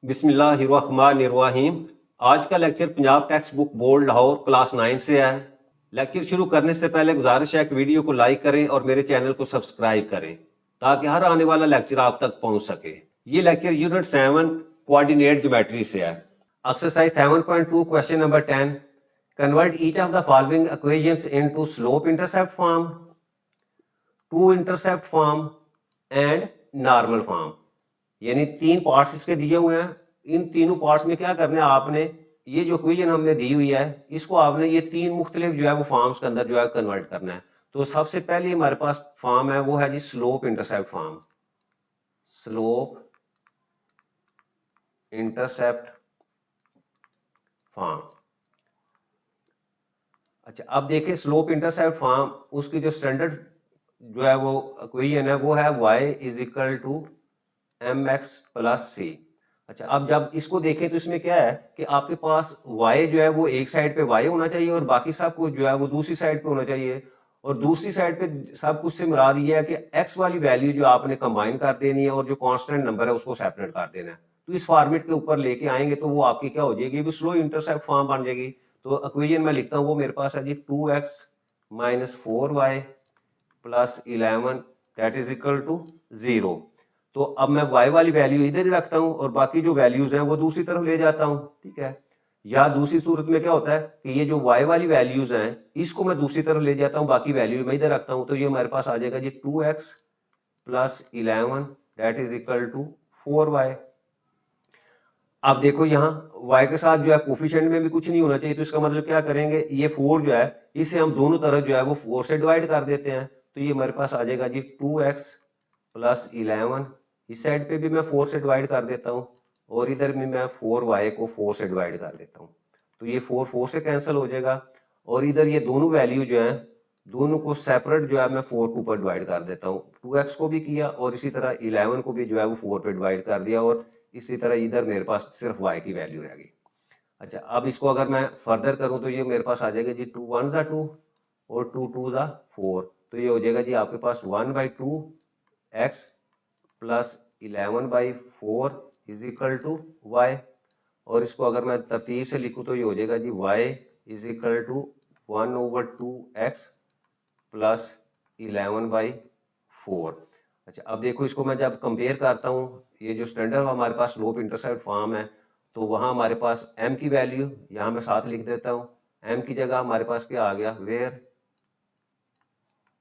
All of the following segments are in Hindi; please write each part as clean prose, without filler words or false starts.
बिस्मिल्लाहिर्रहमानिर्रहीम। आज का lecture Punjab text book board Lahore class 9 से है। लेक्चर शुरू करने से पहले गुजारिश है कि वीडियो को लाइक करें और मेरे चैनल को सब्सक्राइब करें ताकि हर आने वाला लेक्चर आप तक पहुंच सके। ये लेक्चर यूनिट 7 कोऑर्डिनेट ज्योमेट्री से है। Exercise 7.2 question number 10, convert each of the following equations into slope intercept form, to intercept form and normal form. यानी तीन पार्ट्स इसके दिए हुए हैं। इन तीनों पार्ट्स में क्या करना है आपने, ये जो इक्वेशन हमने दी हुई है इसको आपने ये तीन मुख्तलिफ जो है वो फॉर्म्स के अंदर जो है कन्वर्ट करना है। तो सबसे पहले हमारे पास फॉर्म है वो है जी slope intercept form. Slope intercept form. अच्छा, अब देखिए स्लोप इंटरसेप्ट फॉर्म, उसकी जो स्टैंडर्ड जो है वो इक्वेशन है वो है y is equal to mx plus C. अच्छा, अब जब इसको देखें तो इसमें क्या है कि आपके पास y जो है वो एक साइड पे y होना चाहिए और बाकी सब कुछ जो है वो दूसरी साइड पे होना चाहिए। और दूसरी साइड पे सब कुछ से मुराद ये है कि x वाली वैल्यू जो आपने कंबाइन कर देनी है और जो कांस्टेंट नंबर है उसको सेपरेट कर देना है। तो इस फॉर्मेट के ऊपर लेके आएंगे तो वो आपकी क्या हो जाएगी, वो स्लो इंटरसेप्ट फॉर्म बन जाएगी। तो इक्वेशन मैं लिखता हूँ वो मेरे पास है जी 2x minus 4y plus 11 that is equal to 0। तो अब मैं y वाली वैल्यू इधर ही रखता हूँ और बाकी जो वैल्यूज हैं वो दूसरी तरफ ले जाता हूँ, ठीक है। या दूसरी सूरत में क्या होता है कि ये जो y वाली वैल्यूज हैं इसको मैं दूसरी तरफ ले जाता हूँ, बाकी वैल्यू मैं इधर रखता हूँ। तो ये हमारे पास आ जाएगा जी 2x plus 11 that is equal to 4y। अब देखो यहाँ y के साथ जो है कोफिशिएंट में भी कुछ नहीं होना चाहिए, तो इसका मतलब क्या करेंगे, ये 4 जो है इसे हम दोनों तरफ जो है वो 4 से डिवाइड कर देते हैं। तो ये हमारे पास आ जाएगा जी 2x प्लस 11। इस साइड पे भी मैं 4 से डिवाइड कर देता हूँ और इधर भी मैं 4y को 4 से डिवाइड कर देता हूँ। तो ये 4 से कैंसिल हो जाएगा और इधर ये दोनों वैल्यू जो है दोनों को सेपरेट जो है मैं 4 के ऊपर डिवाइड कर देता हूँ। 2x को भी किया और इसी तरह 11 को भी जो है वो 4 पे डिवाइड कर दिया और इसी तरह इधर मेरे पास सिर्फ y की वैल्यू रह गई। अच्छा, अब इसको अगर मैं फर्दर करूं तो ये मेरे पास आ जाएगा जी 2 1 ज़ा 2 और 2 2 ज़ा 4। तो ये हो जाएगा जी आपके पास 1/2x plus 11/4 is equal to y। और इसको अगर मैं तरतीब से लिखूं तो ये हो जाएगा जी y is equal to 1/2x plus 11/4। अच्छा, अब देखो इसको मैं जब कंपेयर करता हूँ, ये जो स्टैंडर्ड हमारे पास स्लोप इंटरसेप्ट फॉर्म है तो वहाँ हमारे पास m की वैल्यू यहाँ मैं साथ लिख देता हूँ। m की जगह हमारे पास क्या आ गया, वेयर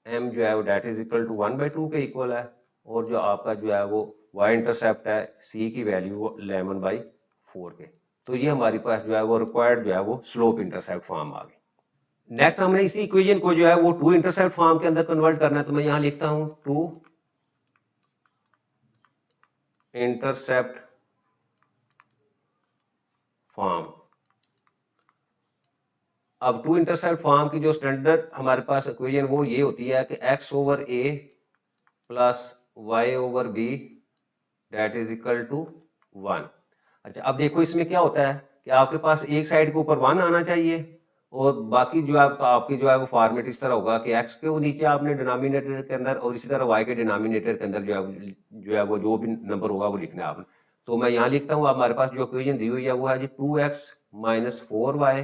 m जो है वो डेट इज इक्वल टू 1/2 के इक्वल है और जो आपका जो है वो y इंटरसेप्ट है c की वैल्यू 11/4 के। तो ये हमारे पास जो है वो रिक्वायर्ड जो है वो स्लोप इंटरसेप्ट फॉर्म आ गई। नेक्स्ट हमने इसी इक्वेशन को जो है वो टू इंटरसेप्ट फॉर्म के अंदर कन्वर्ट करना है। तो मैं यहाँ लिखता हूँ टू इंटरसेप्ट फॉर्म। अब टू इंटरसेप्ट फॉर्म की जो स्टैंडर्ड हमारे पास इक्वेशन वो ये होती है कि x over a plus y over b that is equal to 1। अच्छा, अब देखो इसमें क्या होता है कि आपके पास एक साइड के ऊपर 1 आना चाहिए और बाकी जो आपकी जो है वो फॉर्मेट इस तरह होगा कि x के नीचे आपने डिनोमिनेटर के अंदर और इसी तरह y के डिनोमिनेटर के अंदर जो है वो जो भी नंबर होगा वो लिखना है आपने। तो मैं यहाँ लिखता हूँ, हमारे पास जो इक्वेशन दी हुई है वो है जी 2x minus 4y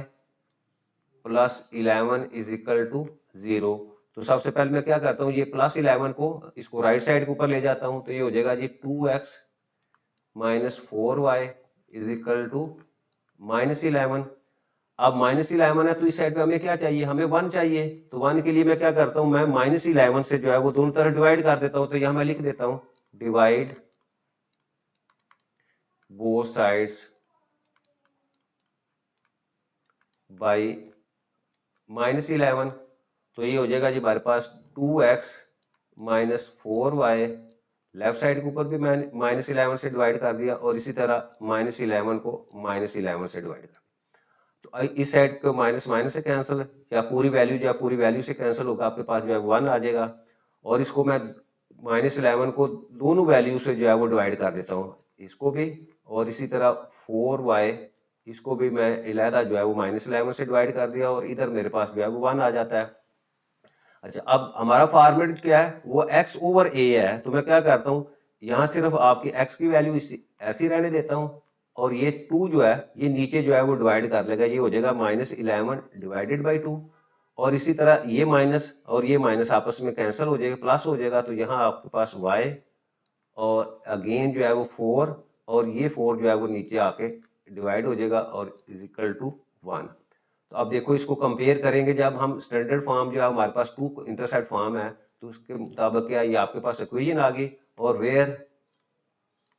plus 11 is equal to 0। तो सबसे पहले मैं क्या करता हूँ, ये प्लस 11 को इसको राइट साइड के ऊपर ले जाता हूँ। तो ये हो जाएगा जी 2x minus 4y is equal to minus 11। अब माइनस 11 है तो इस साइड पे हमें क्या चाहिए, हमें 1 चाहिए। तो 1 के लिए मैं क्या करता हूँ, मैं माइनस 11 से जो है वो दोनों तरफ डिवाइड कर देता हूँ। तो यहाँ मैं लिख देता हूँ divide both sides by minus 11। तो ये हो जाएगा जी हमारे पास 2x minus 4y, left side के ऊपर भी मैंने माइनस 11 से डिवाइड कर दिया और इसी तरह माइनस 11 को माइनस 11 से डिवाइड कर। तो इस साइड को माइनस माइनस से कैंसिल या पूरी वैल्यू जो है पूरी वैल्यू से कैंसिल होगा, आपके पास जो है 1 आ जाएगा। और इसको मैं माइनस 11 को दोनों वैल्यू से जो है वो डिवाइड कर देता हूँ, इसको भी और इसी तरह 4y इसको भी मैं इलादा जो है वो माइनस 11 से डिवाइड कर दिया और इधर मेरे पास जो है वो 1 आ जाता है। अच्छा, अब हमारा फॉर्मेट क्या है, वो x ओवर a है। तो मैं क्या करता हूँ, यहाँ सिर्फ आपकी x की वैल्यू ऐसी रहने देता हूँ और ये 2 जो है ये नीचे जो है वो डिवाइड कर लेगा, ये हो जाएगा -11 डिवाइडेड बाई 2। और इसी तरह ये माइनस और ये माइनस आपस में कैंसिल हो जाएगा, प्लस हो जाएगा, तो यहाँ आपके पास y और अगेन जो है वो 4 और ये 4 जो है वो नीचे आके डिवाइड हो जाएगा और इज इक्वल टू 1। तो अब देखो इसको कंपेयर करेंगे, जब हम स्टैंडर्ड फॉर्म जो है हमारे पास 2 इंटरसेप्ट फॉर्म है तो उसके मुताबिक क्या ये आपके पास इक्वेशन आ गई, और वेयर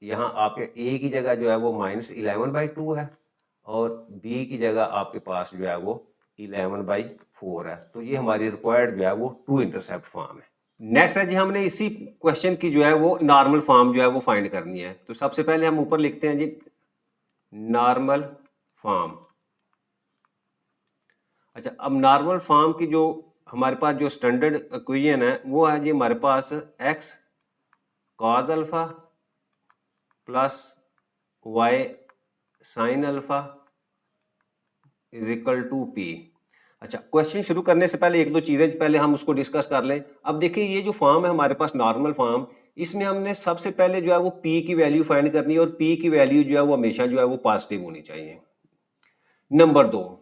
यहाँ आपके a की जगह जो है वो -11/2 है और b की जगह आपके पास जो है वो 11/4 है। तो ये हमारी रिक्वायर्ड जो है वो 2 इंटरसेप्ट फॉर्म है। नेक्स्ट है जी, हमने इसी क्वेश्चन की जो है वो नॉर्मल फॉर्म जो है वो फाइंड करनी है। तो सबसे पहले हम ऊपर लिखते हैं जी नॉर्मल फॉर्म। अच्छा, अब नॉर्मल फॉर्म की जो हमारे पास जो स्टैंडर्ड इक्वेशन है वो है जी हमारे पास x cos alpha plus y sin alpha is equal to p। अच्छा, क्वेश्चन शुरू करने से पहले एक दो चीजें पहले हम उसको डिस्कस कर लें। अब देखिए ये जो फॉर्म है हमारे पास नॉर्मल फॉर्म, इसमें हमने सबसे पहले जो है वो p की वैल्यू फाइंड करनी है और p की वैल्यू जो है वो हमेशा जो है वो पॉजिटिव होनी चाहिए। नंबर 2,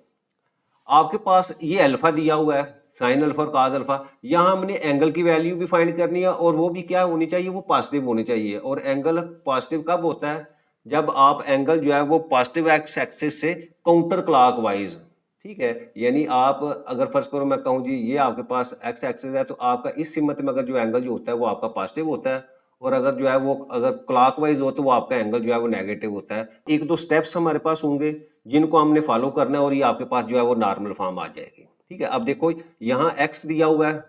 आपके पास ये अल्फा दिया हुआ है, साइन अल्फा और काज अल्फा, यहाँ हमने एंगल की वैल्यू भी फाइंड करनी है और वो भी क्या होनी चाहिए, वो पॉजिटिव होनी चाहिए। और एंगल पॉजिटिव कब होता है, जब आप एंगल जो है वो पॉजिटिव एक्स एक्सिस से काउंटर क्लॉकवाइज, ठीक है, यानी आप अगर फर्ज करो मैं कहूँ जी ये आपके पास एक्स एक्सिस है तो आपका इस सिमत में अगर जो एंगल जो होता है वो आपका पॉजिटिव होता है, और अगर जो है वो अगर क्लॉकवाइज हो तो वो आपका एंगल जो है वो नेगेटिव होता है। एक दो स्टेप्स हमारे पास होंगे जिनको हमने फॉलो करना है और ये आपके पास जो है वो नॉर्मल फॉर्म आ जाएगी। ठीक है, अब देखो यहाँ x दिया हुआ है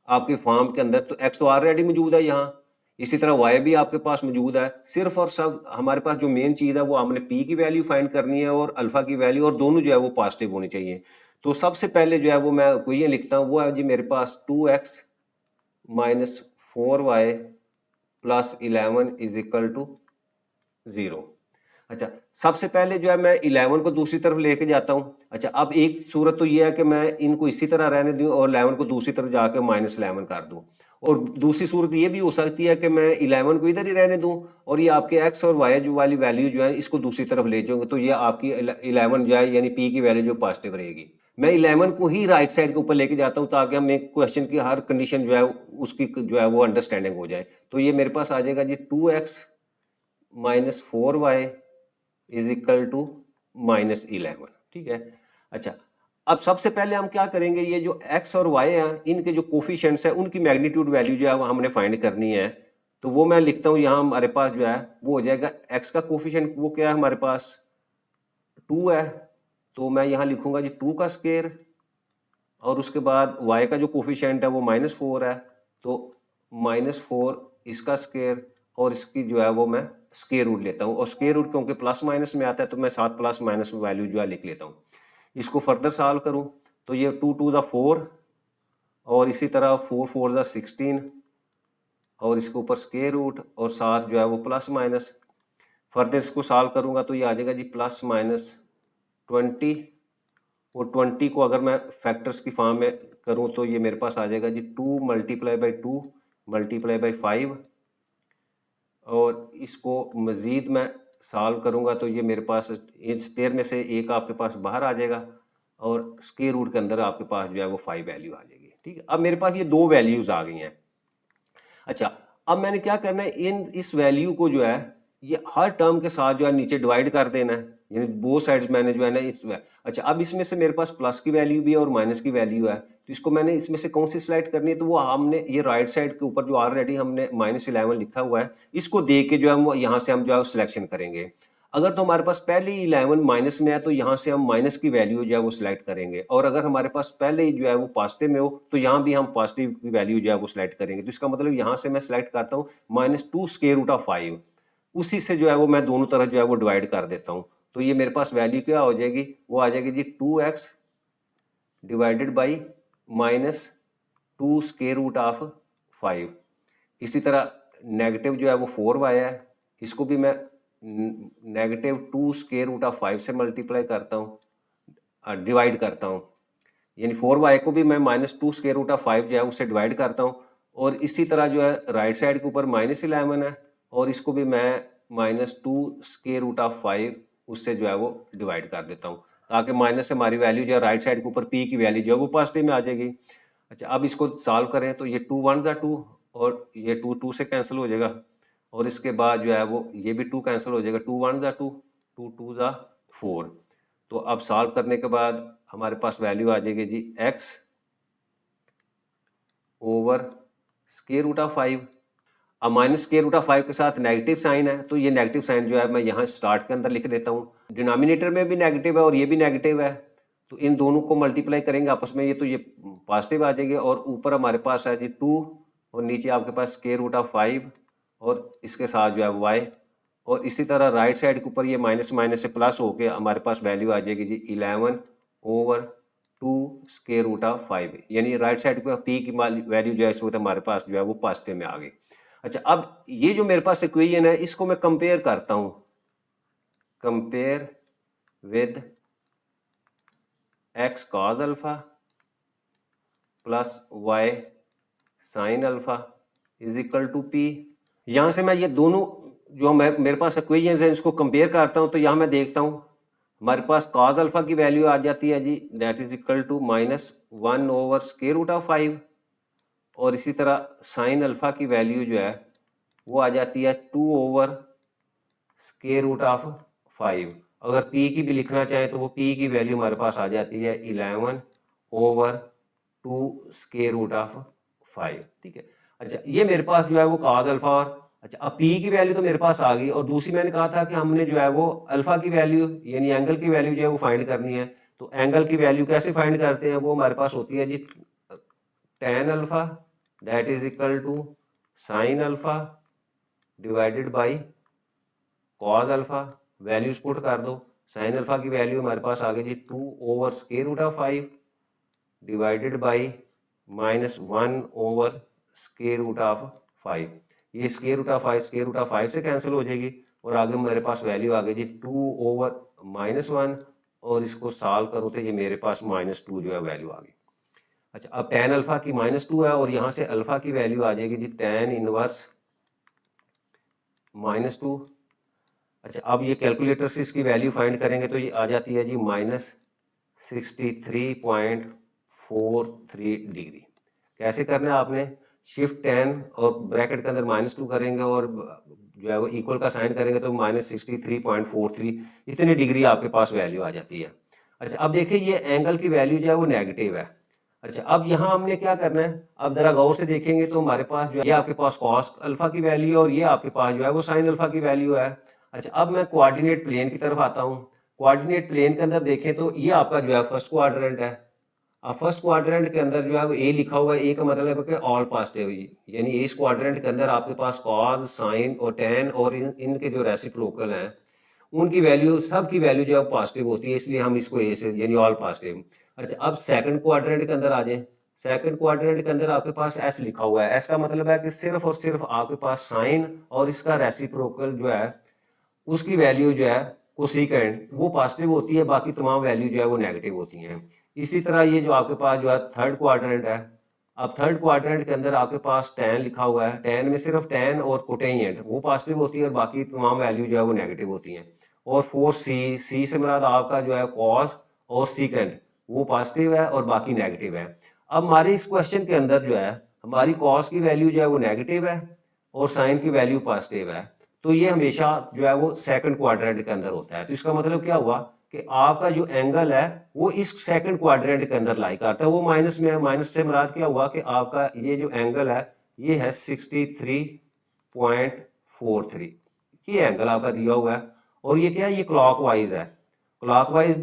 आपके फॉर्म के अंदर, तो x तो ऑलरेडी मौजूद है यहाँ, इसी तरह y भी आपके पास मौजूद है। सिर्फ और सब हमारे पास जो मेन चीज़ है वो हमने p की वैल्यू फाइंड करनी है और अल्फा की वैल्यू, और दोनों जो है वो पॉजिटिव होनी चाहिए। तो सबसे पहले जो है वो मैं कोई ये लिखता हूँ, वो है जी मेरे पास 2x minus 4y plus 11 is equal to 0। अच्छा, सबसे पहले जो है मैं 11 को दूसरी तरफ लेके जाता हूँ। अच्छा, अब एक सूरत तो ये है कि मैं इनको इसी तरह रहने दूं और 11 को दूसरी तरफ जाके -11 कर दूं, और दूसरी सूरत ये भी हो सकती है कि मैं 11 को इधर ही रहने दूं और ये आपके x और y जो वाली वैल्यू जो है इसको दूसरी तरफ ले जाऊंगे, तो ये आपकी 11 जो है यानी p की वैल्यू जो पॉजिटिव रहेगी। मैं 11 को ही राइट साइड के ऊपर लेके जाता हूँ ताकि हम एक क्वेश्चन की हर कंडीशन जो है उसकी जो है वो अंडरस्टैंडिंग हो जाए। तो ये मेरे पास आ जाएगा जी 2x minus 4y is equal to -11। ठीक है, अच्छा, अब सबसे पहले हम क्या करेंगे, ये जो x और y हैं इनके जो कोफिशिएंट्स हैं उनकी मैग्नीट्यूड वैल्यू जो है वो हमने फाइंड करनी है। तो वो मैं लिखता हूँ यहाँ हमारे पास जो है वो हो जाएगा x का कोफिशिएंट वो क्या है हमारे पास 2 है, तो मैं यहाँ लिखूंगा जी 2 का स्क्वायर, और उसके बाद y का जो कोफिशिएंट है वो -4 है, तो -4 इसका स्क्वायर, और इसकी जो है वो मैं स्क्वायर रूट लेता हूँ, और स्क्वायर रूट क्योंकि प्लस माइनस में आता है तो मैं साथ प्लस माइनस वैल्यू जो है लिख लेता हूँ। इसको फर्दर सॉल्व करूँ तो ये 2 टू द 4 और इसी तरह 4 4 ज़ा 16 और इसके ऊपर स्क्वायर रूट और साथ जो है वो प्लस माइनस। फर्दर इसको सॉल्व करूँगा तो ये आ जाएगा जी +-20, और 20 को अगर मैं फैक्टर्स की फॉर्म में करूँ तो ये मेरे पास आ जाएगा जी 2 × 2 × 5, और इसको मज़ीद मैं सॉल्व करूँगा तो ये मेरे पास इस पेयर में से एक आपके पास बाहर आ जाएगा और स्क्वायर रूट के अंदर आपके पास जो है वो 5 वैल्यू आ जाएगी। ठीक है, अब मेरे पास ये 2 वैल्यूज़ आ गई हैं। अच्छा, अब मैंने क्या करना है, इस वैल्यू को जो है ये हर टर्म के साथ जो है नीचे डिवाइड कर देना है, यानी बोथ साइड्स मैंने जो है ना अच्छा, अब इसमें से मेरे पास प्लस की वैल्यू भी है और माइनस की वैल्यू है, तो इसको मैंने इसमें से कौन सी सिलेक्ट करनी है, तो वो हमने ये राइट साइड के ऊपर जो ऑलरेडी हमने -11 लिखा हुआ है इसको दे के जो है वो यहाँ से हम जो है सिलेक्शन करेंगे। अगर तो हमारे पास पहले ही 11 माइनस में है तो यहाँ से हम माइनस की वैल्यू जो है वो सिलेक्ट करेंगे, और अगर हमारे पास पहले ही जो है वो पॉजिटिव में हो तो यहाँ भी हम पॉजिटिव की वैल्यू जो है वो सिलेक्ट करेंगे। तो इसका मतलब यहाँ से मैं सिलेक्ट करता हूँ -2 स्क्वायर रूट ऑफ 5, उसी से जो है वो मैं दोनों तरफ जो है वो डिवाइड कर देता हूँ। तो ये मेरे पास वैल्यू क्या हो जाएगी, वो आ जाएगी जी 2x divided by -2 square root of 5। इसी तरह नेगेटिव जो है वो 4y है, इसको भी मैं -2 स्क्वायर रूट ऑफ 5 से मल्टीप्लाई करता हूँ, डिवाइड करता हूँ, यानी 4y को भी मैं -2 स्क्वायर रूट ऑफ 5 जो है उससे डिवाइड करता हूँ, और इसी तरह जो है राइट साइड के ऊपर -11 है और इसको भी मैं -2 स्क्वायर रूट ऑफ 5 उससे जो है वो डिवाइड कर देता हूँ, ताकि माइनस से हमारी वैल्यू जो है राइट साइड के ऊपर पी की वैल्यू जो है वो पॉजिटिव में आ जाएगी। अच्छा, अब इसको सॉल्व करें तो ये 2 1 2 और ये 2 2 से कैंसिल हो जाएगा, और इसके बाद जो है वो ये भी 2 कैंसिल हो जाएगा, 2 1 2 2 2 4। तो अब सॉल्व करने के बाद हमारे पास वैल्यू आ जाएगी जी x over square root of 5। अब माइनस स्क्वायर रूट ऑफ 5 के साथ नेगेटिव साइन है, तो ये नेगेटिव साइन जो है मैं यहाँ स्टार्ट के अंदर लिख देता हूँ। डिनोमिनेटर में भी नेगेटिव है और ये भी नेगेटिव है, तो इन दोनों को मल्टीप्लाई करेंगे आपस में, ये तो ये पॉजिटिव आ जाएगी, और ऊपर हमारे पास है जी 2 और नीचे आपके पास स्क्वायर रूट ऑफ 5 और इसके साथ जो है y, और इसी तरह राइट साइड के ऊपर ये माइनस माइनस से प्लस होके हमारे पास वैल्यू आ जाएगी जी 11 ओवर 2 स्क्वायर रूट ऑफ 5, यानी राइट साइड पे p की वैल्यू जो है इस वक्त हमारे पास जो है वो पॉजिटिव में आ गई। अच्छा, अब ये जो मेरे पास इक्वेशन है इसको मैं कंपेयर करता हूँ, compare with x cos alpha plus y sine alpha is equal to p। यहाँ से मैं ये दोनों जो मेरे पास इक्वेशंस हैं इसको कंपेयर करता हूँ, तो यहाँ मैं देखता हूँ हमारे पास कॉज अल्फा की वैल्यू आ जाती है जी that is equal to -1 over square root of 5, और इसी तरह साइन अल्फा की वैल्यू जो है वो आ जाती है 2 ओवर स्क्वायर रूट ऑफ 5। अगर p की भी लिखना चाहें तो वो p की वैल्यू हमारे पास आ जाती है 11 ओवर 2 स्क्वायर रूट ऑफ 5। ठीक है। अच्छा, ये मेरे पास जो है वो कॉज अल्फा, और अच्छा अब p की वैल्यू तो मेरे पास आ गई, और दूसरी मैंने कहा था कि हमने जो है वो अल्फा की वैल्यू यानी एंगल की वैल्यू जो है वो फाइंड करनी है। तो एंगल की वैल्यू कैसे फाइंड करते हैं, वो हमारे पास होती है जी tan alpha that is equal to sine alpha divided by cos alpha, values put कर दो। साइन अल्फा की वैल्यू हमारे पास आ गई जी 2 over square root of 5 divided by -1 over square root of 5। ये square root of 5 square root of 5 से कैंसिल हो जाएगी, और आगे मेरे पास वैल्यू आ गई जी 2 ओवर -1, और इसको सॉल्व करो तो ये मेरे पास -2 जो है वैल्यू आ गई। अच्छा, अब tan अल्फा की -2 है, और यहाँ से अल्फा की वैल्यू आ जाएगी जी tan इनवर्स -2। अच्छा, अब ये कैलकुलेटर से इसकी वैल्यू फाइंड करेंगे तो ये आ जाती है जी -63.43 डिग्री। कैसे करना है आपने, शिफ्ट 10 और ब्रैकेट के अंदर -2 करेंगे और जो है वो इक्वल का साइन करेंगे तो -63.43 इतनी डिग्री आपके पास वैल्यू आ जाती है। अच्छा, अब देखिए ये एंगल की वैल्यू जो है वो नेगेटिव है। अच्छा, अब यहाँ हमने क्या करना है, अब जरा गौर से देखेंगे तो हमारे पास जो है ये आपके पास कॉस अल्फा की वैल्यू है, और ये आपके पास जो है वो साइन अल्फा की वैल्यू है। अच्छा, अब मैं कोऑर्डिनेट प्लेन की तरफ आता हूँ। कोऑर्डिनेट प्लेन के अंदर देखें तो ये आपका जो है फर्स्ट क्वाड्रेंट है। अब फर्स्ट क्वाड्रेंट के अंदर जो है वो ए लिखा हुआ है, ए का मतलब है कि ऑल पॉजिटिव, यानी इस क्वाड्रेंट के अंदर आपके पास कॉस साइन और टेन और इनके जो रेसिप्रोकल हैं उनकी वैल्यू, सब की वैल्यू जो है पॉजिटिव होती है, इसलिए हम इसको ए से यानी ऑल पॉजिटिव। अच्छा, अब सेकंड क्वाड्रेंट के अंदर आ जाए। सेकंड क्वाड्रेंट के अंदर आपके पास एस लिखा हुआ है, एस का मतलब है कि सिर्फ और सिर्फ आपके पास साइन और इसका रेसिप्रोकल जो है उसकी वैल्यू जो है कोसेकेंट वो पॉजिटिव होती है, बाकी तमाम वैल्यू जो है वो नेगेटिव होती हैं। इसी तरह ये जो आपके पास जो है थर्ड क्वाड्रेंट है। अब थर्ड क्वाड्रेंट के अंदर आपके पास टेन लिखा हुआ है, टेन में सिर्फ टेन और कोटेंजेंट वो पॉजिटिव होती है और बाकी तमाम वैल्यू जो है वो नेगेटिव होती हैं। और फोर सी, सी से मुराद आपका जो है कॉस और सीकेंट वो पॉजिटिव है और बाकी नेगेटिव है। अब हमारे इस क्वेश्चन के अंदर जो है हमारी कॉस की वैल्यू जो है वो नेगेटिव है और साइन की वैल्यू पॉजिटिव है, तो ये हमेशा जो है वो सेकंड क्वाड्रेंट के अंदर होता है। तो इसका मतलब क्या हुआ कि आपका जो एंगल है वो इस सेकंड क्वाड्रेंट के अंदर लाई करता है, वो माइनस में है। माइनस से मुराद क्या हुआ कि आपका ये जो एंगल है ये है 63.43, ये एंगल आपका दिया हुआ है, और ये क्या है, ये क्लॉकवाइज है। क्लॉकवाइज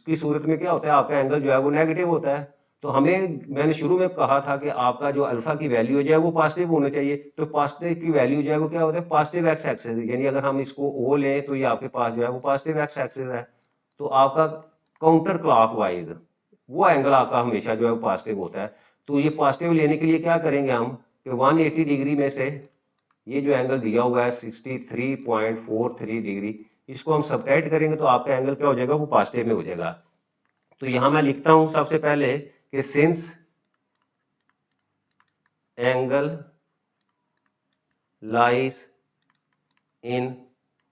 की सूरत में क्या होता है, आपका एंगल जो है वो नेगेटिव होता है। तो हमें, मैंने शुरू में कहा था कि आपका जो अल्फा की वैल्यू जो है वो पॉजिटिव होनी चाहिए, तो पॉजिटिव की वैल्यू जो है वो क्या होता है, पॉजिटिव एक्स एक्सिस, यानी अगर हम इसको ओ लें तो ये आपके पास जो है वो पॉजिटिव एक्स एक्सिस है। तो आपका काउंटर क्लॉकवाइज वो एंगल आपका हमेशा जो है वो पॉजिटिव होता है। तो ये पॉजिटिव लेने के लिए क्या करेंगे हम कि 180 डिग्री में से ये जो एंगल दिया हुआ है 63.43 डिग्री, इसको हम सब्ट्रैक्ट करेंगे तो आपका एंगल क्या हो जाएगा, वो पॉजिटिव में हो जाएगा। तो यहां मैं लिखता हूं सबसे पहले कि since angle lies in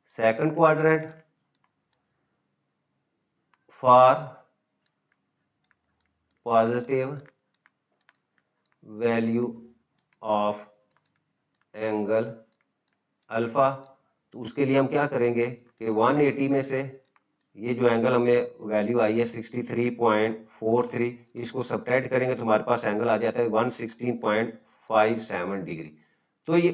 second quadrant, for positive value of angle alpha. तो उसके लिए हम क्या करेंगे कि 180 में से ये जो एंगल हमें वैल्यू आई है 63.43, इसको सब्ट्रैक्ट करेंगे तो हमारे पास एंगल आ जाता है 116.57 डिग्री। तो ये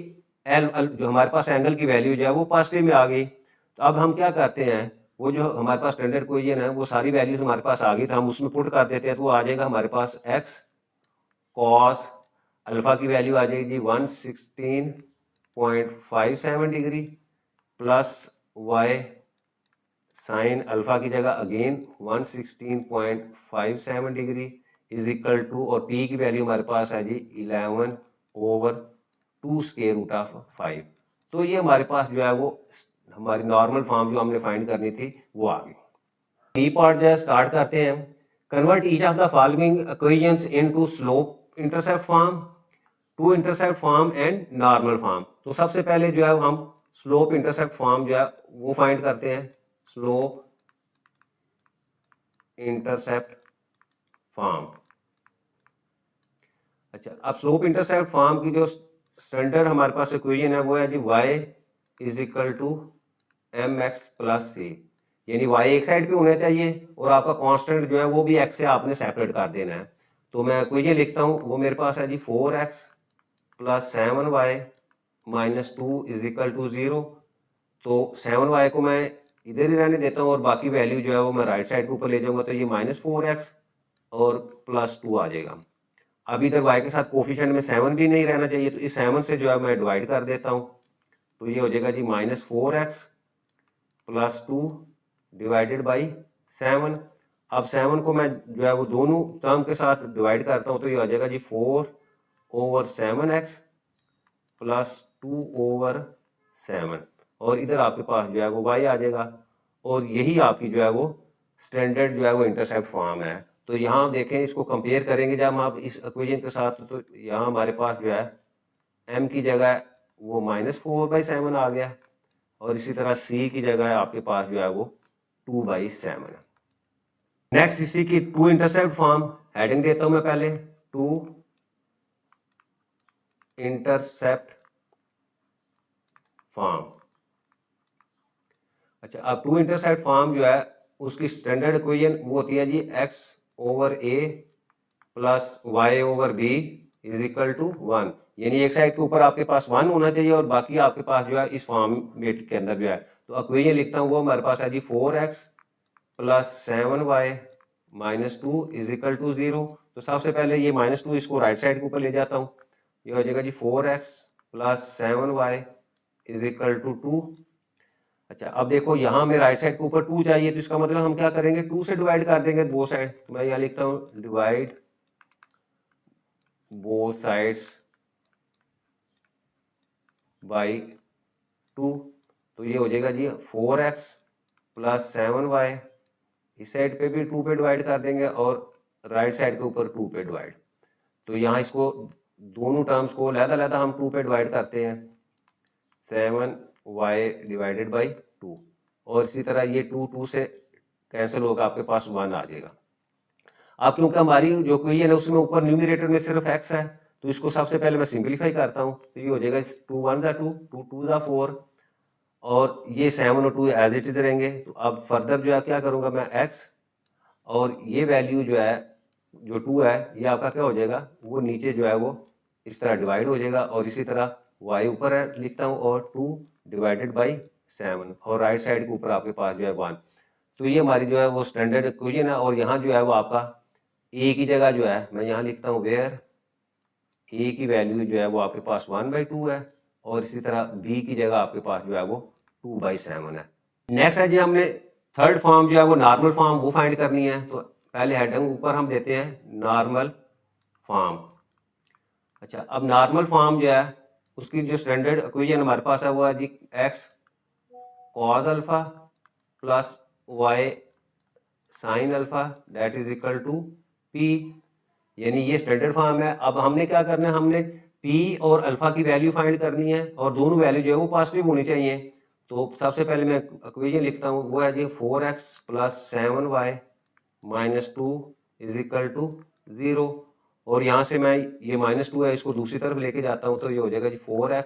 एल जो हमारे पास एंगल की वैल्यू जो है वो पॉजिटिव में आ गई। तो अब हम क्या करते हैं, वो जो हमारे पास स्टैंडर्ड इक्वेशन है वो सारी वैल्यूज हमारे पास आ गई, तो हम उसमें पुट कर देते हैं, तो वो आ जाएगा हमारे पास एक्स कॉस अल्फा की वैल्यू आ जाएगी 116.57 degree plus y sine alpha की जगह again 116.57 degree is equal to, और पी की वैल्यू हमारे पास है जी 11/2 स्क्वायर रूट ऑफ 5। तो ये हमारे पास जो है वो हमारी नॉर्मल फॉर्म जो हमने फाइंड करनी थी वो आ गई। बी पार्ट जो है स्टार्ट करते हैं। Convert each of the following equations into slope intercept form, to intercept form and normal form. तो सबसे पहले जो है हम स्लोप इंटरसेप्ट फॉर्म जो है वो फाइंड करते हैं, स्लोप इंटरसेप्ट फॉर्म। अच्छा, अब स्लोप इंटरसेप्ट फॉर्म की जो स्टैंडर्ड हमारे पास इक्वेशन है वो है जी y is equal to m x plus c, यानी y एक साइड पे होना चाहिए और आपका कांस्टेंट जो है वो भी x से आपने सेपरेट कर देना है। तो मैं इक्वेशन लिखता हूँ, वो मेरे पास है जी 4x plus 7y minus 2 is equal to 0। तो 7y को मैं इधर ही रहने देता हूँ और बाकी वैल्यू जो है वो मैं राइट साइड के ऊपर ले जाऊंगा, तो ये -4x और +2 आ जाएगा। अब इधर y के साथ कोफिशिएंट में 7 भी नहीं रहना चाहिए, तो इस 7 से जो है मैं डिवाइड कर देता हूँ, तो ये हो जाएगा जी -4x प्लस 2 डिवाइडेड बाई 7। अब 7 को मैं जो है वो दोनों टर्म के साथ डिवाइड करता हूँ, तो ये हो जाएगा जी 4/7x प्लस 2/7, और इधर आपके पास जो है वो y आ जाएगा, और यही आपकी जो है वो स्टैंडर्ड जो है वो इंटरसेप्ट फॉर्म है। तो यहाँ देखें, इसको कंपेयर करेंगे जब आप इस इक्वेशन के साथ, तो यहाँ हमारे पास जो है m की जगह वो -4/7 आ गया, और इसी तरह c की जगह आपके पास जो है वो 2/7 है। नेक्स्ट इसी की टू इंटरसेप्ट फॉर्म, हेडिंग देता हूं मैं पहले, टू इंटरसेप्ट फॉर्म। अच्छा, अब टू इंटरसेप्ट फॉर्म जो है उसकी स्टैंडर्ड इक्वेशन वो होती है जी x/a plus y/b is equal to 1, यानी एक साइड के ऊपर आपके पास 1 होना चाहिए और बाकी आपके पास जो है इस फॉर्मेट के अंदर जो है। तो इक्वेशन लिखता हूँ, वो हमारे पास है जी 4x plus 7y minus 2 is equal to 0। तो सबसे पहले ये -2 इसको राइट साइड के ऊपर ले जाता हूँ, ये हो जाएगा जी 4x plus 7y is equal to 2। अच्छा, अब देखो यहाँ में राइट साइड के ऊपर 2 चाहिए, तो इसका मतलब हम क्या करेंगे, 2 से डिवाइड कर देंगे बोथ साइड। तो मैं यहाँ लिखता हूँ डिवाइड बोथ साइड्स बाई 2। तो ये हो जाएगा जी 4x प्लस 7y, इस साइड पे भी 2 पे डिवाइड कर देंगे और राइट साइड के ऊपर 2 पे डिवाइड। तो यहाँ इसको दोनों टर्म्स को अलग-अलग हम 2 पे डिवाइड करते हैं, 7y डिवाइडेड बाई 2, और इसी तरह ये 2 से कैंसिल होगा, आपके पास 1 आ जाएगा। अब क्योंकि हमारी जो इक्वेशन है उसमें ऊपर न्यूमरेटर में सिर्फ x है, तो इसको सबसे पहले मैं सिंपलीफाई करता हूँ, तो ये हो जाएगा 2 1 ज़ा 2, 2 2 ज़ा 4, और ये 7 और 2 एज इट इज रहेंगे। तो अब फर्दर जो है क्या करूँगा मैं, x और ये वैल्यू जो है जो 2 है ये आपका क्या हो जाएगा, वो नीचे जो है वो इस तरह डिवाइड हो जाएगा, और इसी तरह y ऊपर है लिखता हूँ, और 2 डिवाइडेड बाई 7, और राइट साइड के ऊपर आपके पास जो है 1। तो ये हमारी जो है वो स्टैंडर्ड इक्वेशन है, और यहाँ जो है वो आपका a की जगह जो है मैं यहाँ लिखता हूँ वेयर a की वैल्यू जो है वो आपके पास 1/2 है, और इसी तरह b की जगह आपके पास जो है वो 2/7 है। नेक्स्ट है जी, हमने थर्ड फॉर्म जो है वो नॉर्मल फॉर्म वो फाइंड करनी है। तो पहले हेडिंग ऊपर हम देते हैं नॉर्मल फॉर्म। अच्छा, अब नॉर्मल फॉर्म जो है उसकी जो स्टैंडर्ड इक्वेशन हमारे पास है वो है जी x cos alpha plus y sine alpha that is equal to p, यानी ये स्टैंडर्ड फॉर्म है। अब हमने क्या करना है, हमने p और अल्फा की वैल्यू फाइंड करनी है, और दोनों वैल्यू जो है वो पॉजिटिव होनी चाहिए। तो सबसे पहले मैं इक्वेशन लिखता हूँ, वो है जी 4x plus 7y -2 is equal to 0। और यहाँ से मैं ये -2 है इसको दूसरी तरफ लेके जाता हूँ तो ये हो जाएगा जी 4x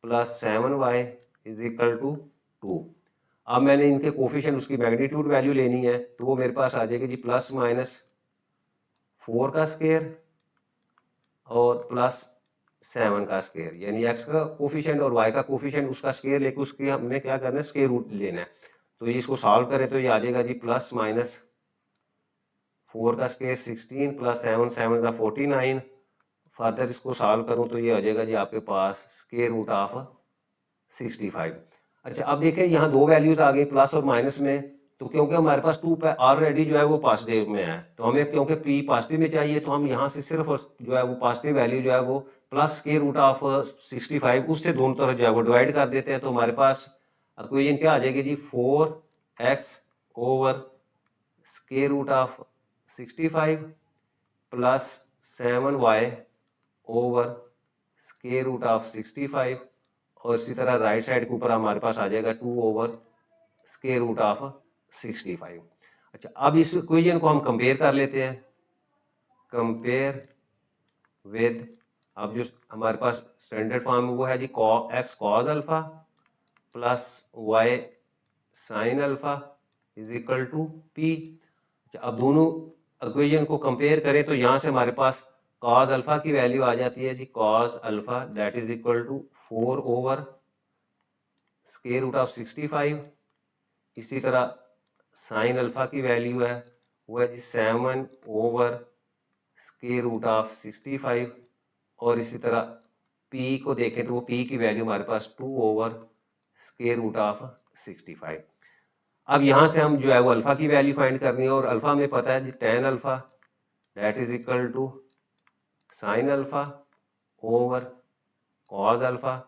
plus 7y is equal to 2। अब मैंने इनके कोफिशिएंट उसकी मैग्नीट्यूड वैल्यू लेनी है तो वो मेरे पास आ जाएगी जी +4 का स्क्वायर और +7 का स्क्वायर, यानी x का कोफिशिएंट और y का कोफिशिएंट उसका स्क्वायर लेके उसकी हमने क्या करना है, स्क्वायर रूट लेना है। तो ये इसको सॉल्व करें तो ये आ जाएगा जी +4 का स्क्वायर 16 प्लस 7 7 का 49। फर्दर इसको सॉल्व करूं तो ये आ जाएगा जी आपके पास स्क्वायर रूट ऑफ 65। अच्छा अब देखें यहाँ दो वैल्यूज आ गई प्लस और माइनस में, तो क्योंकि हमारे पास 2 ऑलरेडी जो है वो पॉजिटिव में है तो हमें क्योंकि p पॉजिटिव में चाहिए तो हम यहाँ से सिर्फ जो है वो पॉजिटिव वैल्यू जो है वो प्लस स्क्वायर रूट ऑफ 65 उससे दोनों तरफ जो है वो डिवाइड कर देते हैं। तो हमारे पास इक्वेशन क्या आ जाएगी जी 4x over square root of 65 plus 7y over square root of 65 और इसी तरह राइट साइड के ऊपर हमारे पास आ जाएगा 2 ओवर स्क्वायर रूट ऑफ 65। अच्छा अब इस इक्वेशन को हम कंपेयर कर लेते हैं, कंपेयर विद, अब जो हमारे पास स्टैंडर्ड फॉर्म वो है जी x cos alpha plus y sin alpha is equal to p। अच्छा अब दोनों इक्वेशन को कंपेयर करें तो यहाँ से हमारे पास cos अल्फा की वैल्यू आ जाती है जी cos alpha that is equal to 4 over square root of 65। इसी तरह sin अल्फा की वैल्यू है वो है जी 7 ओवर स्क्वायर रूट ऑफ 65 और इसी तरह p को देखें तो वो p की वैल्यू हमारे पास 2 ओवर स्क्वायर रूट ऑफ 65। अब यहाँ से हम जो है वो अल्फ़ा की वैल्यू फाइंड करनी है और अल्फ़ा हमें पता है जी tan alpha that is equal to sin alpha over cos alpha.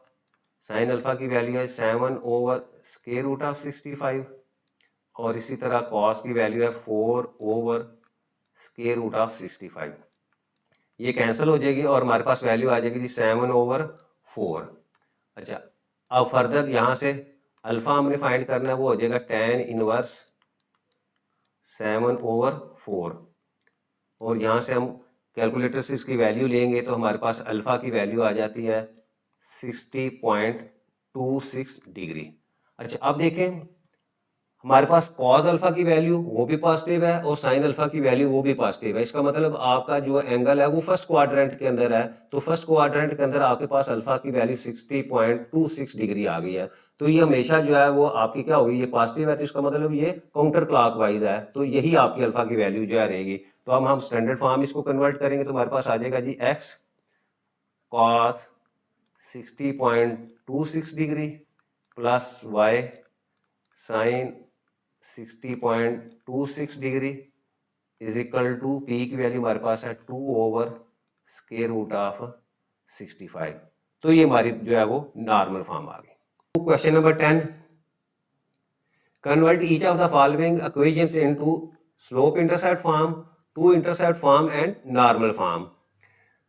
sin alpha की वैल्यू है 7 ओवर स्क्वायर रूट ऑफ 65 और इसी तरह cos की वैल्यू है 4 ओवर स्क्वायर रूट ऑफ 65। ये कैंसिल हो जाएगी और हमारे पास वैल्यू आ जाएगी जी 7 ओवर 4। अच्छा अब फर्दर यहाँ से अल्फ़ा हमने फाइंड करना है वो हो जाएगा tan इनवर्स 7 ओवर 4 और यहाँ से हम कैलकुलेटर से इसकी वैल्यू लेंगे तो हमारे पास अल्फ़ा की वैल्यू आ जाती है 60.26 डिग्री। अच्छा अब देखें हमारे पास cos अल्फ़ा की वैल्यू वो भी पॉजिटिव है और sin अल्फ़ा की वैल्यू वो भी पॉजिटिव है। इसका मतलब आपका जो एंगल है वो फर्स्ट क्वाड्रेंट के अंदर है, तो फर्स्ट क्वाड्रेंट के अंदर आपके पास अल्फ़ा की वैल्यू 60.26 डिग्री आ गई है। तो ये हमेशा जो है वो आपकी क्या होगी, ये पॉजिटिव है तो इसका मतलब ये काउंटर क्लॉकवाइज है, तो यही आपकी अल्फ़ा की वैल्यू जो है रहेगी। तो अब हम स्टैंडर्ड फॉर्म इसको कन्वर्ट करेंगे तो हमारे पास आ जाएगा जी x cos 60.26 degree plus y sin 60.26 degree is equal to p की वैल्यू हमारे पास है 2 ओवर स्क्वायर रूट ऑफ 65। तो ये हमारी जो है वो नॉर्मल फॉर्म आ गई। Question number 10, convert each of the following equations into slope intercept form, to intercept form and normal form.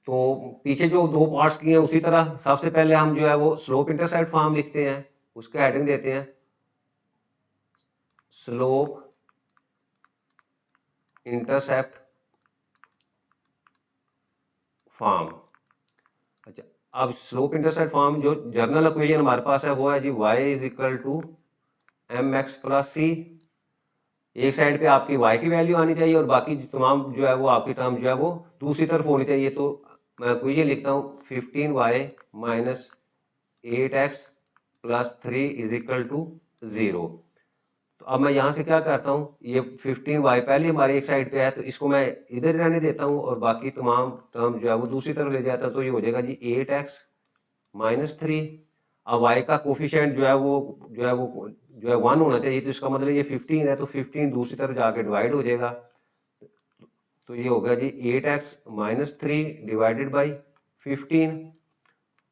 तो पीछे जो दो पार्ट्स किए हैं उसी तरह सबसे पहले हम जो है वो स्लोप इंटरसेप्ट फॉर्म लिखते हैं, उसके हेडिंग देते हैं स्लोप इंटरसेप्ट फॉर्म। अच्छा अब स्लोप इंटरसेप्ट फॉर्म जो जर्नल इक्वेशन हमारे पास है वो है जी y is equal to m x plus c. एक साइड पे आपकी y की वैल्यू आनी चाहिए और बाकी तमाम जो है वो आपकी टर्म जो है वो दूसरी तरफ होनी चाहिए। तो मैं इक्वेशन लिखता हूँ 15y minus 8x plus 3 is equal to 0। तो अब मैं यहाँ से क्या करता हूँ, ये 15y पहले हमारी एक साइड पे है तो इसको मैं इधर रहने देता हूँ और बाकी तमाम टर्म जो है वो दूसरी तरफ ले जाता हूँ। तो ये हो जाएगा जी 8x माइनस 3। अब y का कोफिशिएंट जो है वो 1 होना चाहिए, तो इसका मतलब ये 15 है तो 15 दूसरी तरफ जाके डिवाइड हो जाएगा। तो ये होगा जी 8x माइनस 3 डिवाइडेड बाई 15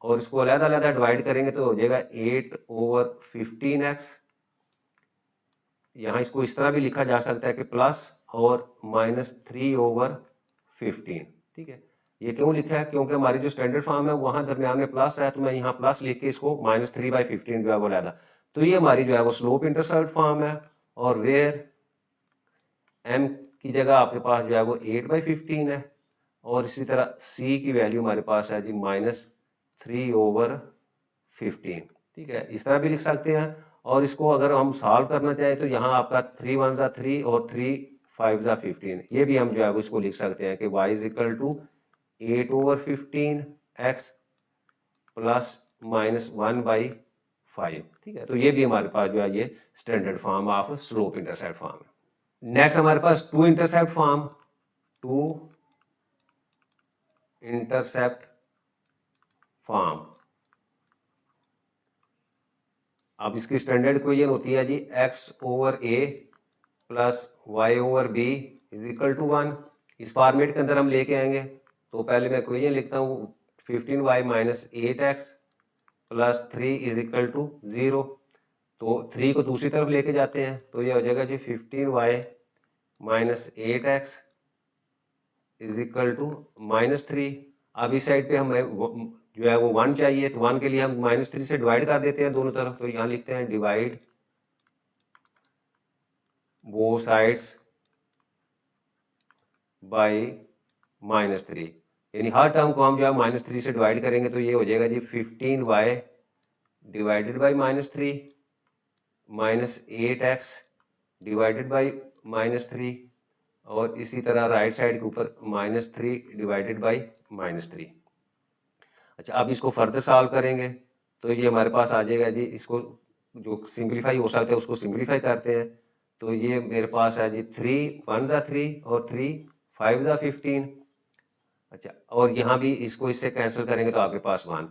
और इसको अलग अलग डिवाइड करेंगे तो हो जाएगा 8 ओवर 15x। यहाँ इसको इस तरह भी लिखा जा सकता है कि प्लस और माइनस 3 ओवर 15। ठीक है, ये क्यों लिखा है, क्योंकि हमारी जो स्टैंडर्ड फॉर्म है वहाँ दरमियान में प्लस है तो मैं यहाँ प्लस लिख के इसको -3/15 जो है वो लाया था। तो ये हमारी जो है वो स्लोप इंटरसेप्ट फॉर्म है और वेयर m की जगह आपके पास जो है वो 8/15 है, और इसी तरह c की वैल्यू हमारे पास है जी -3/15। ठीक है, इस तरह भी लिख सकते हैं। और इसको अगर हम सॉल्व करना चाहें तो यहाँ आपका 3 1 3 और 3 5 15, ये भी हम जो है वो इसको लिख सकते हैं कि y = 8/15 x प्लस -1/5। ठीक है, तो ये भी हमारे पास जो है ये standard form of slope intercept form है। नेक्स्ट हमारे पास टू इंटरसेप्ट फॉर्म। अब इसकी स्टैंडर्ड इक्वेशन होती है जी x/a प्लस y/b = 1। इस फॉर्मेट के अंदर हम लेके आएंगे, तो पहले मैं इक्वेशन लिखता हूँ 15y - 8x प्लस 3 = 0। तो 3 को दूसरी तरफ लेके जाते हैं, तो ये हो जाएगा जी 15y - 8x = -3। अब इस साइड पे हमें जो है वो 1 चाहिए, तो 1 के लिए हम -3 से डिवाइड कर देते हैं दोनों तरफ। तो यहाँ लिखते हैं डिवाइड बोथ साइड्स बाय -3, यानी हर टर्म को हम जो है -3 से डिवाइड करेंगे, तो ये हो जाएगा जी 15y divided by -3 -8x divided by -3, और इसी तरह राइट साइड के ऊपर -3 डिवाइडेड बाई -3। अच्छा, अब इसको फर्दर सॉल्व करेंगे तो ये हमारे पास आ जाएगा जी, इसको जो सिंप्लीफाई हो सकता है उसको सिंप्लीफाई करते हैं। तो ये मेरे पास है जी 3 1 3 और 3 5 15। अच्छा, और यहाँ भी इसको इससे कैंसिल करेंगे तो आपके पास 1।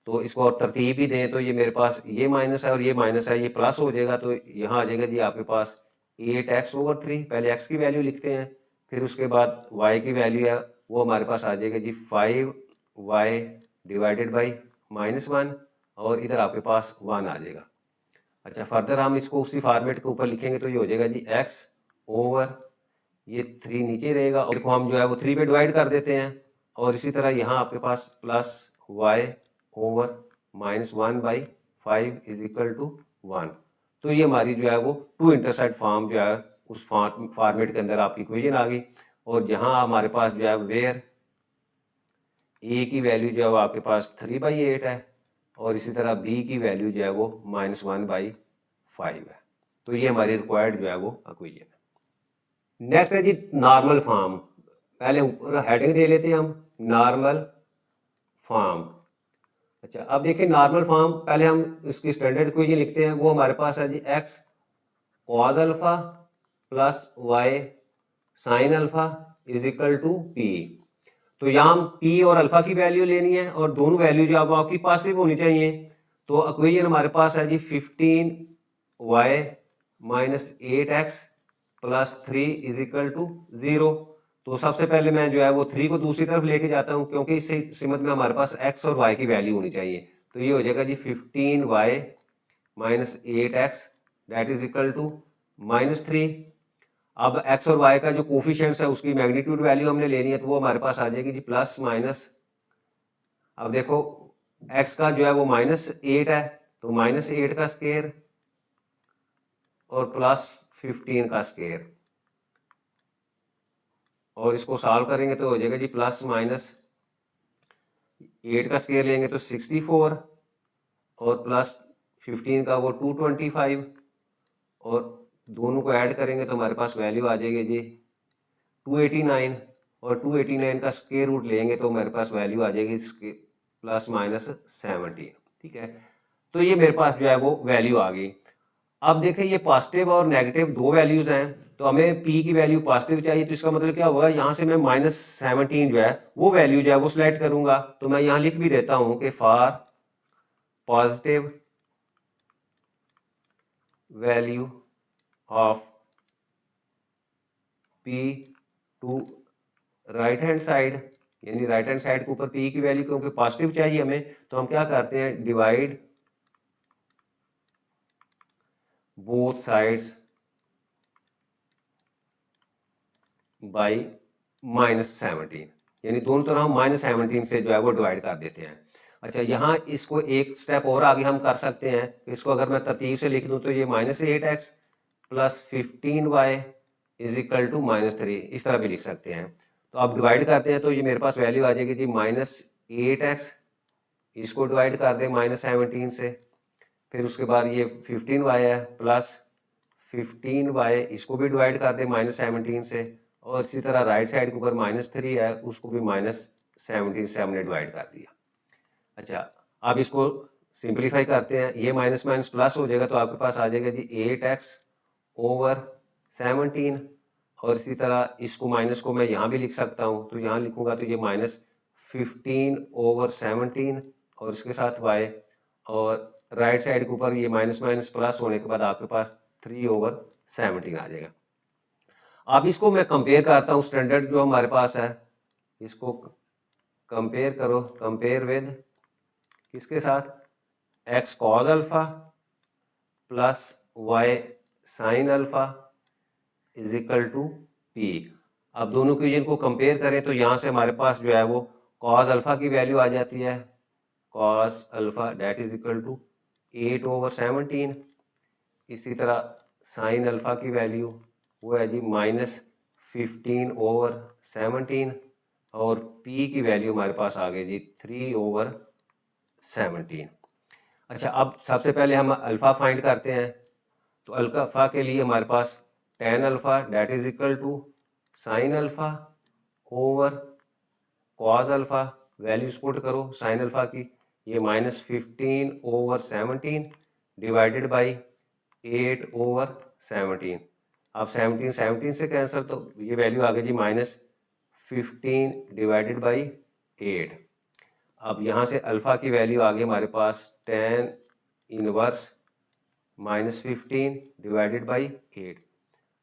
तो इसको और तरतीब भी दें तो ये मेरे पास ये माइनस है और ये माइनस है, ये प्लस हो जाएगा। तो यहाँ आ जाएगा जी आपके पास 8x/3। पहले x की वैल्यू लिखते हैं, फिर उसके बाद y की वैल्यू है वो हमारे पास आ जाएगा जी 5y डिवाइडेड बाई -1, और इधर आपके पास 1 आ जाएगा। अच्छा, फर्दर हम इसको उसी फॉर्मेट के ऊपर लिखेंगे तो ये हो जाएगा जी x/, ये 3 नीचे रहेगा और इसको हम जो है वो 3 पे डिवाइड कर देते हैं, और इसी तरह यहाँ आपके पास प्लस y/-1/5 = 1। तो ये हमारी जो है वो टू इंटरसेप्ट फॉर्म जो है उस फॉर्मेट के अंदर आपकी इक्वेशन आ गई। और यहाँ हमारे पास जो है वेयर a की वैल्यू जो है वो आपके पास 3/8 है, और इसी तरह b की वैल्यू जो है वो -1/5 है। तो ये हमारी रिक्वायर्ड जो है वो इक्वेशन है। नेक्स्ट है जी नॉर्मल फॉर्म। पहले ऊपर हेडिंग दे लेते हैं हम, नॉर्मल फॉर्म। अच्छा, अब देखिए नॉर्मल फॉर्म, पहले हम इसकी स्टैंडर्ड इक्वेशन लिखते हैं। वो हमारे पास है जी x cos alpha plus y sin alpha = p। तो यहाँ हम p और अल्फा की वैल्यू लेनी है, और दोनों वैल्यू जो आपकी पॉजिटिव होनी चाहिए। तो इक्वेशन हमारे पास है जी 15y - 8x प्लस 3 = 0। तो सबसे पहले मैं जो है वो 3 को दूसरी तरफ लेके जाता हूँ, क्योंकि इस सिमत में हमारे पास x और y की वैल्यू होनी चाहिए। तो ये हो जाएगा जी 15y - 8x = -3। अब x और y का जो कोफिशिएंट्स है उसकी मैग्नीट्यूड वैल्यू हमने लेनी है, तो वो हमारे पास आ जाएगी जी प्लस माइनस। अब देखो x का जो है वो -8 है, तो -8 का स्क्वायर और प्लस 15 का स्क्वायर, और इसको सॉल्व करेंगे तो हो जाएगा जी प्लस माइनस 8 का स्क्वायर लेंगे तो 64, और प्लस 15 का वो 225, और दोनों को ऐड करेंगे तो हमारे पास वैल्यू आ जाएगी जी 289, और 289 का स्क्वायर रूट लेंगे तो हमारे पास वैल्यू आ जाएगी प्लस माइनस 70। ठीक है, तो ये मेरे पास जो है वो वैल्यू आ गई। अब देखें ये पॉजिटिव और नेगेटिव दो वैल्यूज हैं, तो हमें p की वैल्यू पॉजिटिव चाहिए। तो इसका मतलब क्या होगा, यहाँ से मैं -17 जो है वो वैल्यू जो है वो सिलेक्ट करूंगा। तो मैं यहाँ लिख भी देता हूं कि for positive value of p to right hand side, यानी राइट हैंड साइड के ऊपर p की वैल्यू क्योंकि पॉजिटिव चाहिए हमें, तो हम क्या करते हैं डिवाइड बोथ साइड्स बाई -17, यानी दोनों तरह हम -17 से जो है वो डिवाइड कर देते हैं। अच्छा, यहाँ इसको एक स्टेप और आगे हम कर सकते हैं। इसको अगर मैं तरतीब से लिख दूं तो ये -8x plus 15y is equal to -3, इस तरह भी लिख सकते हैं। तो आप डिवाइड करते हैं तो ये मेरे पास वैल्यू आ जाएगी जी -8x, इसको डिवाइड कर दें -17 से, फिर उसके बाद ये 15y है प्लस 15y, इसको भी डिवाइड कर दें -17 से, और इसी तरह राइट साइड के ऊपर -3 है, उसको भी -17 से हमने डिवाइड कर दिया। अच्छा, अब इसको सिंप्लीफाई करते हैं, ये माइनस माइनस प्लस हो जाएगा तो आपके पास आ जाएगा जी 8x/17, और इसी तरह इसको माइनस को मैं यहाँ भी लिख सकता हूँ, तो यहाँ लिखूंगा तो ये -15/17 और इसके साथ y, और राइट साइड के ऊपर ये माइनस माइनस प्लस होने के बाद आपके पास 3/17 आ जाएगा। अब इसको मैं कंपेयर करता हूँ, स्टैंडर्ड जो हमारे पास है इसको कंपेयर करो, कंपेयर विद किसके साथ, x cos alpha plus y sine alpha is equal to p। अब दोनों इक्वेशन को कंपेयर करें तो यहाँ से हमारे पास जो है वो cos अल्फा की वैल्यू आ जाती है, cos alpha that is equal to 8/17। इसी तरह साइन अल्फा की वैल्यू वो है जी -15/17, और p की वैल्यू हमारे पास आ गई जी 3/17। अच्छा, अब सबसे पहले हम अल्फ़ा फाइंड करते हैं, तो अल्फ़ा के लिए हमारे पास tan alpha that is equal to sine alpha over cos alpha, values put करो साइन अल्फ़ा की, ये -15/17 डिवाइडेड बाई 8/17। अब 17 से कैंसिल, तो ये वैल्यू आ गई जी -15 डिवाइडेड बाई 8। अब यहाँ से अल्फ़ा की वैल्यू आ गई हमारे पास tan इनवर्स -15 डिवाइडेड बाई 8।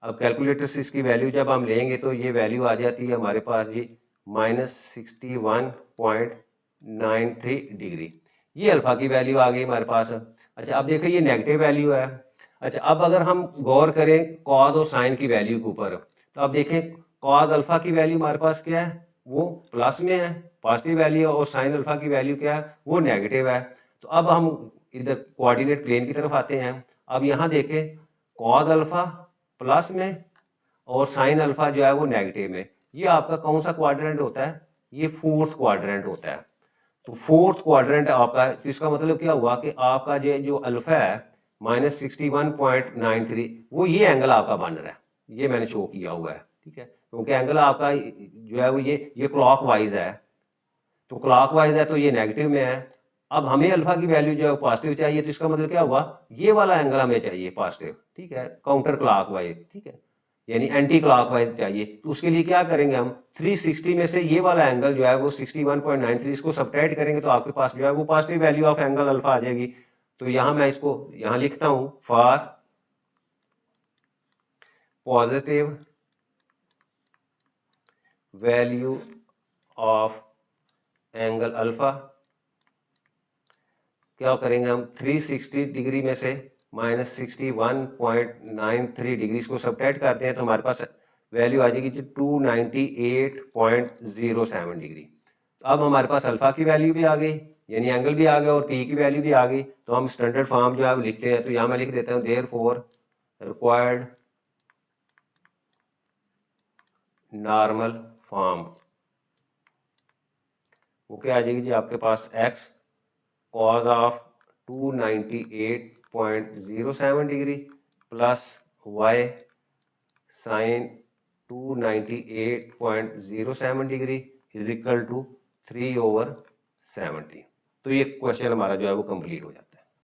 अब कैलकुलेटर से इसकी वैल्यू जब हम लेंगे तो ये वैल्यू आ जाती है हमारे पास जी -61.93 डिग्री, ये अल्फ़ा की वैल्यू आ गई हमारे पास। अच्छा, अब देखिए ये नेगेटिव वैल्यू है। अच्छा, अब अगर हम गौर करें कॉस और साइन की वैल्यू के ऊपर, तो अब देखें कॉस अल्फ़ा की वैल्यू हमारे पास क्या है, वो प्लस में है, पॉजिटिव वैल्यू है, और साइन अल्फ़ा की वैल्यू क्या है, वो नेगेटिव है। तो अब हम इधर कोऑर्डिनेट प्लेन की तरफ आते हैं। अब यहाँ देखें कॉस अल्फ़ा प्लस में और साइन अल्फ़ा जो है वो नेगेटिव में, ये आपका कौन सा क्वाड्रेंट होता है, ये फोर्थ क्वाड्रेंट होता है। तो फोर्थ क्वाड्रेंट आपका, तो इसका मतलब क्या हुआ कि आपका ये जो अल्फ़ा है -61.93, वो ये एंगल आपका बन रहा है, ये मैंने शो किया हुआ है, ठीक है, क्योंकि एंगल आपका जो है वो ये क्लॉकवाइज है, तो क्लॉकवाइज है तो ये नेगेटिव में है। अब हमें अल्फा की वैल्यू जो है पॉजिटिव चाहिए, तो इसका मतलब क्या हुआ, ये वाला एंगल हमें चाहिए पॉजिटिव, ठीक है, काउंटर क्लॉकवाइज, ठीक है, यानी एंटी क्लॉकवाइज चाहिए। तो उसके लिए क्या करेंगे हम, 360 में से ये वाला एंगल जो है वो 61.93, इसको सब्ट्रैक्ट करेंगे तो आपके पास जो है वो positive value of angle alpha आ जाएगी। तो यहाँ मैं इसको यहाँ लिखता हूँ, for positive value of angle alpha, क्या करेंगे हम, 360 डिग्री में से -61.93 डिग्री को सब्ट्रैक्ट करते हैं तो हमारे पास वैल्यू आ जाएगी 298.07 डिग्री। तो अब हमारे पास अल्फा की वैल्यू भी आ गई, यानी एंगल भी आ गया, और टी की वैल्यू भी आ गई। तो हम स्टैंडर्ड फॉर्म जो है वो लिखते हैं, तो यहाँ मैं लिख देता हूँ देयरफॉर रिक्वायर्ड नॉर्मल फॉर्म, वो क्या आ जाएगी जी आपके पास, x cos of 298.07 degree plus y sine 298.07 degree is equal to 3/70। तो ये क्वेश्चन हमारा जो है वो कंप्लीट हो जाता है।